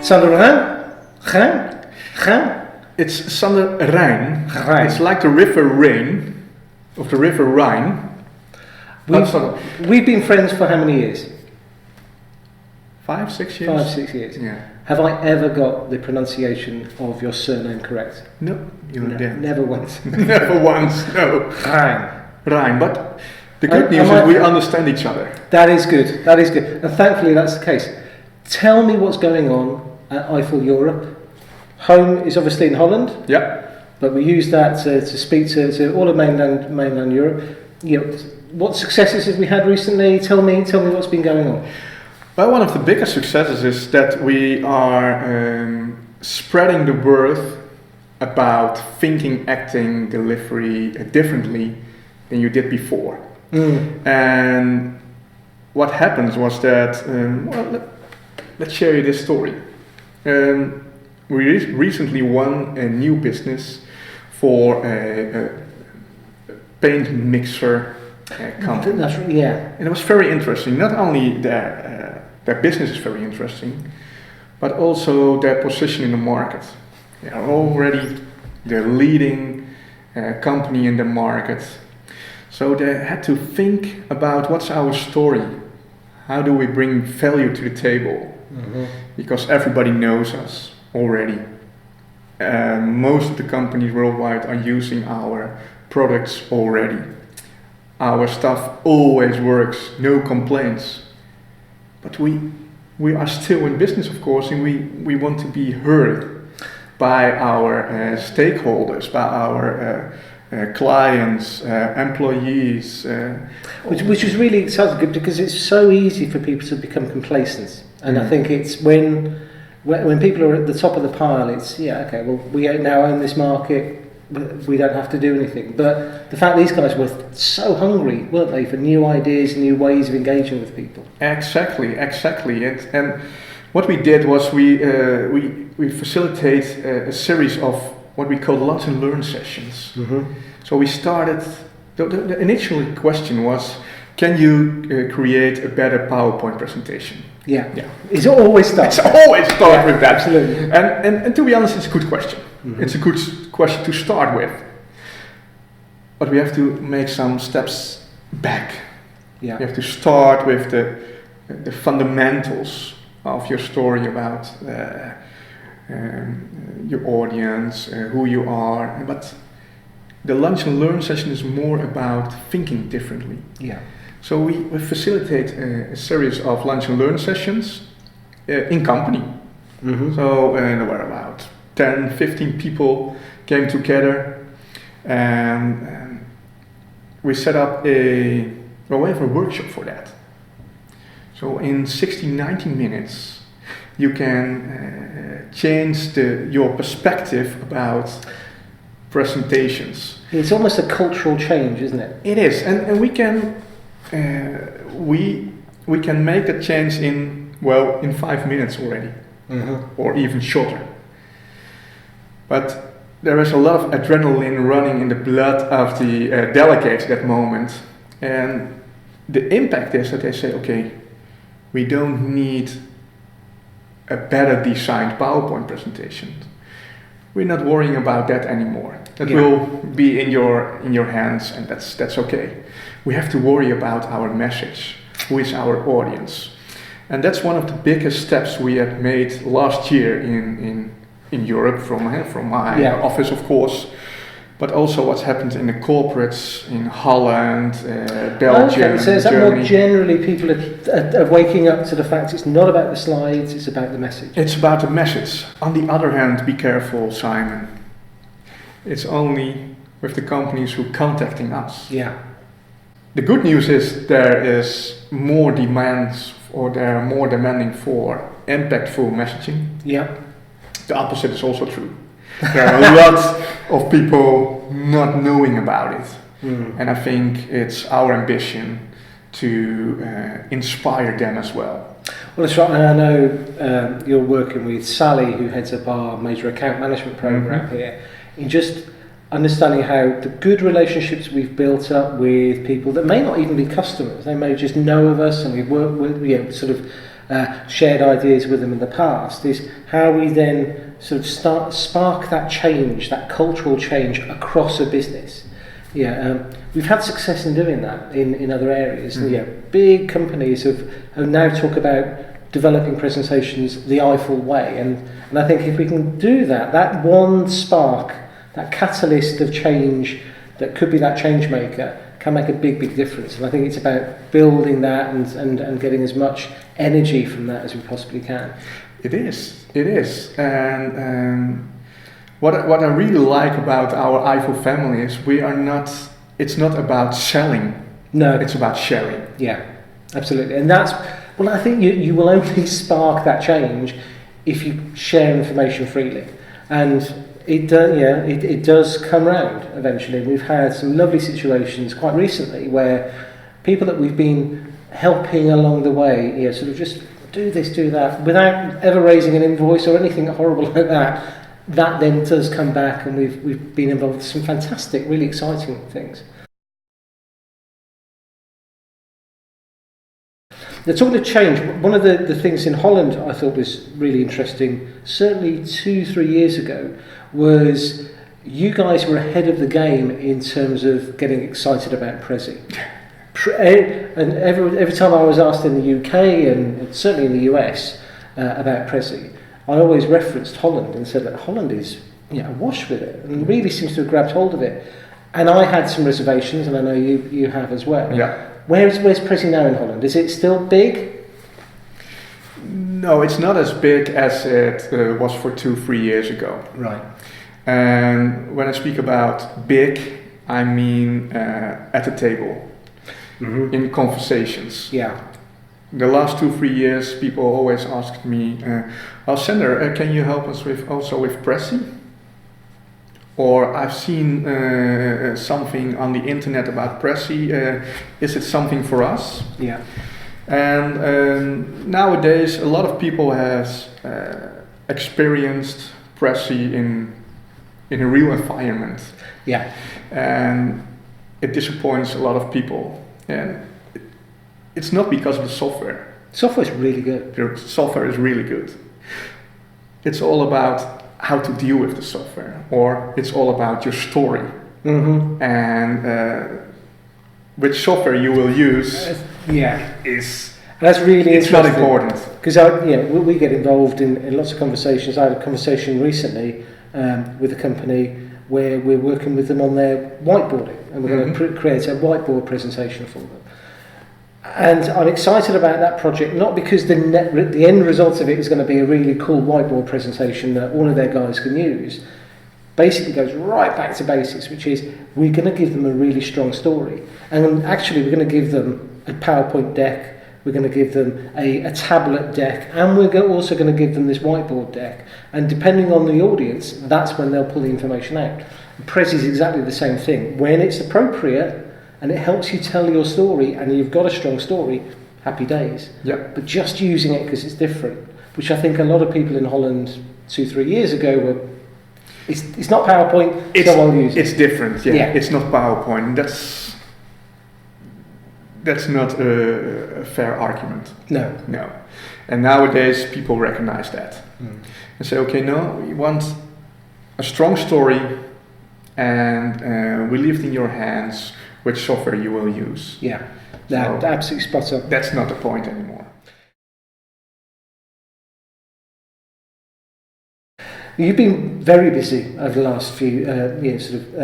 Sander Rijn? It's Sander Rijn. Rijn. It's like the river Rhine, of the river Rhine. We've been friends for how many years? 5, 6 years? 5, 6 years. Yeah. Have I ever got the pronunciation of your surname correct? No, you didn't. Never once. Never once, no. Rijn. But the good news is we understand each other. That is good. And thankfully that's the case. Tell me what's going on at Eyeful Europe. Home is obviously in Holland. Yeah. But we use that to speak to all of mainland Europe. What successes have we had recently? Tell me what's been going on. Well, one of the biggest successes is that we are spreading the word about thinking, acting, delivery differently than you did before. And what happens was that, let's share you this story. We recently won a new business for a paint mixer company. That's right, yeah. And it was very interesting. Not only their business is very interesting, but also their position in the market. They are already the leading company in the market. So they had to think about what's our story. How do we bring value to the table? Because everybody knows us already. Most of the companies worldwide are using our products already. Our stuff always works, no complaints. But we are still in business, of course, and we want to be heard by our stakeholders, by our clients, employees. Which is really sounds good because it's so easy for people to become complacent. And I think it's when people are at the top of the pile, it's, we now own this market, we don't have to do anything. But the fact these guys were so hungry, weren't they, for new ideas, new ways of engaging with people. Exactly. And what we did was we facilitate a series of what we call lunch and learn sessions. So we started, the initial question was, can you create a better PowerPoint presentation? Yeah. It's always start with that. Absolutely. And to be honest, it's a good question. It's a good question to start with. But we have to make some steps back. Yeah. You have to start with the fundamentals of your story about your audience, who you are. But the lunch and learn session is more about thinking differently. Yeah. So we facilitate a series of lunch and learn sessions in company. So there were about 10, 15 people came together, and we set up we have a workshop for that. So in 60, 90 minutes, you can change your perspective about presentations. It's almost a cultural change, isn't it? It is, and we can we can make a change in 5 minutes already, or even shorter. But there is a lot of adrenaline running in the blood of the delegates at that moment, and the impact is that they say, okay, we don't need a better designed PowerPoint presentation. We're not worrying about that anymore. That will be in your hands, and that's okay. We have to worry about our message, who is our audience. And that's one of the biggest steps we have made last year in Europe from my office, of course, but also what's happened in the corporates in Holland, Belgium, so is that Germany. more generally people are waking up to the fact it's not about the slides, it's about the message? It's about the message. On the other hand, be careful, Simon. It's only with the companies who are contacting us. Yeah. The good news is there is more demands, or they are more demanding for impactful messaging. Yeah. The opposite is also true. There are a lot of people not knowing about it. And I think it's our ambition to inspire them as well. Well, that's right. And I know you're working with Sally, who heads up our major account management program here, in just understanding how the good relationships we've built up with people that may not even be customers, they may just know of us, and we've worked with, sort of shared ideas with them in the past, is how we then sort of spark that change, that cultural change across a business. We've had success in doing that in other areas. Big companies have now talk about developing presentations the Eyeful way, and I think if we can do that, that one spark, that catalyst of change that could be that change maker, can make a big difference. And I think it's about building that and getting as much energy from that as we possibly can. It is. And what I really like about our Eyeful family is it's not about selling. No. It's about sharing. Yeah, absolutely. And I think you will only spark that change if you share information freely. And it does come round eventually. We've had some lovely situations quite recently where people that we've been helping along the way, sort of just do this, do that, without ever raising an invoice or anything horrible like that, that then does come back, and we've been involved with some fantastic, really exciting things. Now, talking of change, one of the things in Holland I thought was really interesting, certainly 2-3 years ago, was you guys were ahead of the game in terms of getting excited about Prezi. And every time I was asked in the UK and certainly in the US about Prezi, I always referenced Holland and said that Holland is awash with it and really seems to have grabbed hold of it. And I had some reservations, and I know you have as well. Yeah. Where's Prezi now in Holland? Is it still big? No, it's not as big as it was for 2-3 years ago. Right. And when I speak about big, I mean at the table, in conversations. Yeah. The last 2-3 years, people always asked me, Sander, can you help us with Prezi? Or I've seen something on the internet about Prezi. Is it something for us? Yeah. And nowadays, a lot of people has experienced Prezi in a real environment. Yeah. And it disappoints a lot of people. And it's not because of the software. Software is really good. The software is really good. It's all about how to deal with the software, or it's all about your story. And which software you will use that's really it's not important. Because we get involved in lots of conversations. I had a conversation recently with a company where we're working with them on their whiteboarding, and we're going to create a whiteboard presentation for them. And I'm excited about that project, not because the end result of it is going to be a really cool whiteboard presentation that all of their guys can use. Basically goes right back to basics, which is we're going to give them a really strong story. And actually we're going to give them a PowerPoint deck, we're going to give them a tablet deck, and we're also going to give them this whiteboard deck. And depending on the audience, that's when they'll pull the information out. Prezi is exactly the same thing. When it's appropriate, and it helps you tell your story, and you've got a strong story, happy days. Yep. But just using it because it's different, which I think a lot of people in Holland 2-3 years ago were, it's not PowerPoint, don't use it. It's different, yeah. It's not PowerPoint. That's not a fair argument. No. And nowadays people recognize that. And say, okay, no, we want a strong story, and we leave it in your hands which software you will use. Yeah, so absolutely spot on. That's not the point anymore. You've been very busy over the last few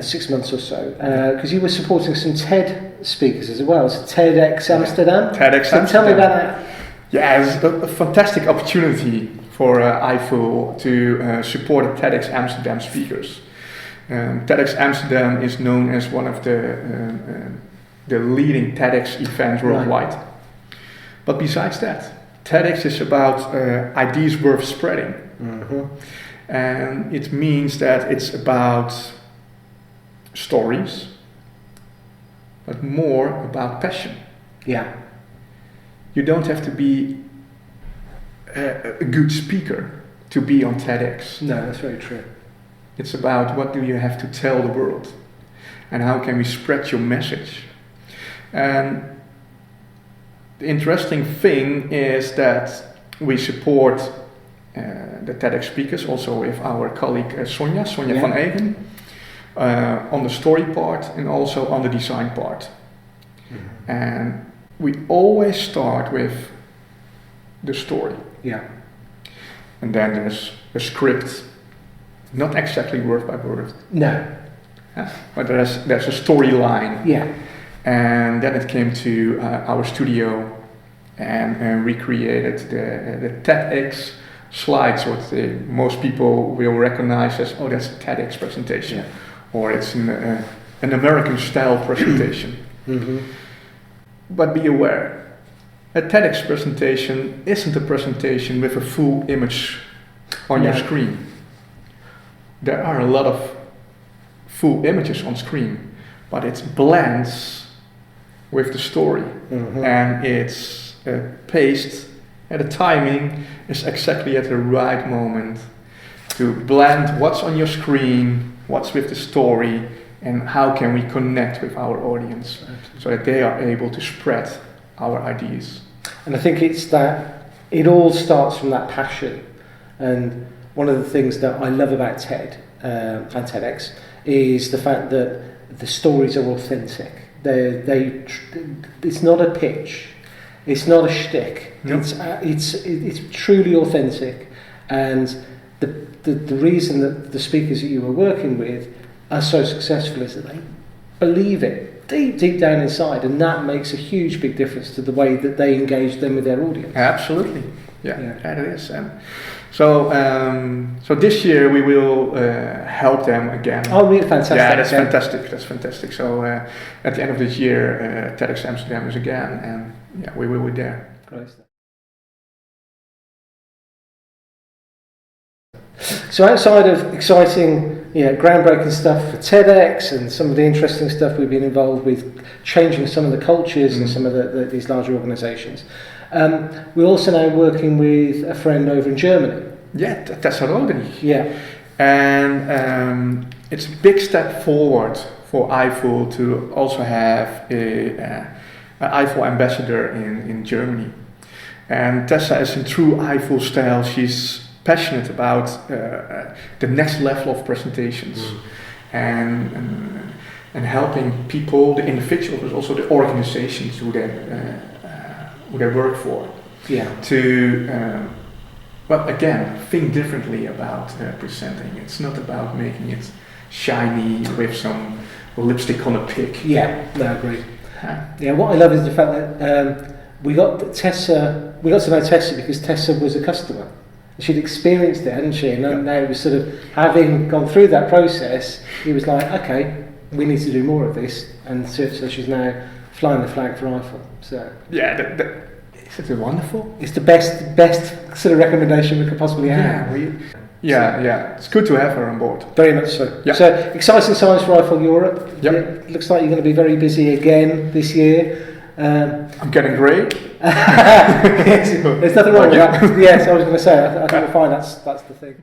6 months or so, because you were supporting some TED speakers as well. So TEDx Amsterdam. TEDx Amsterdam. Tell me about that. Yeah, it's a fantastic opportunity for Eyeful to support the TEDx Amsterdam speakers. TEDx Amsterdam is known as one of the leading TEDx events worldwide. Right. But besides that, TEDx is about ideas worth spreading. And it means that it's about stories, but more about passion. Yeah. You don't have to be a good speaker to be on TEDx. No, that's very true. It's about what do you have to tell the world, and how can we spread your message. And the interesting thing is that we support the TEDx speakers also with our colleague Sonja van Egen on the story part and also on the design part. Mm-hmm. And we always start with the story. Yeah. And then there's a script, not exactly word by word. No. But there's a storyline. Yeah. And then it came to our studio and we created the TEDx slides, what most people will recognize as, oh, that's a TEDx presentation. Yeah. Or it's an American style presentation. Mm-hmm. But be aware, a TEDx presentation isn't a presentation with a full image on your screen. There are a lot of full images on screen, but it blends with the story. Mm-hmm. And it's paced, and the timing is exactly at the right moment to blend what's on your screen, what's with the story, and how can we connect with our audience so that they are able to spread our ideas. And I think it's that it all starts from that passion. And one of the things that I love about TED and TEDx is the fact that the stories are authentic. It's not a pitch, it's not a shtick. Nope. It's truly authentic, and the reason that the speakers that you were working with are so successful is that they believe it deep down inside, and that makes a huge big difference to the way that they engage them with their audience. Absolutely, yeah, it is. And so this year we will help them again. Oh, really fantastic! Yeah, that's fantastic. That's fantastic. So at the end of this year, TEDx Amsterdam is again, and we will be there. Great. So outside of exciting, groundbreaking stuff for TEDx and some of the interesting stuff we've been involved with, changing some of the cultures and some of these larger organisations, we're also now working with a friend over in Germany. Yeah, Tessa Rodriguez. Yeah. And it's a big step forward for Eyeful to also have an Eyeful ambassador in Germany. And Tessa is in true Eyeful style. She's passionate about the next level of presentations and helping people, the individuals, but also the organizations who they work for, to think differently about presenting. It's not about making it shiny with some lipstick on a pig. Yeah, no, I agree. Yeah, what I love is the fact that we got to know Tessa because Tessa was a customer. She'd experienced it, hadn't she? And now it was sort of, having gone through that process, he was like, okay, we need to do more of this. And so she's now flying the flag for Eyeful. So is it wonderful? It's the best sort of recommendation we could possibly have. It's good to have her on board. Very much so. Yeah. So exciting times for Eyeful Europe. Yep. It looks like you're going to be very busy again this year. I'm getting grey. Yes, there's nothing wrong with that. Yes, I was going to say, I think we'll find that's the thing.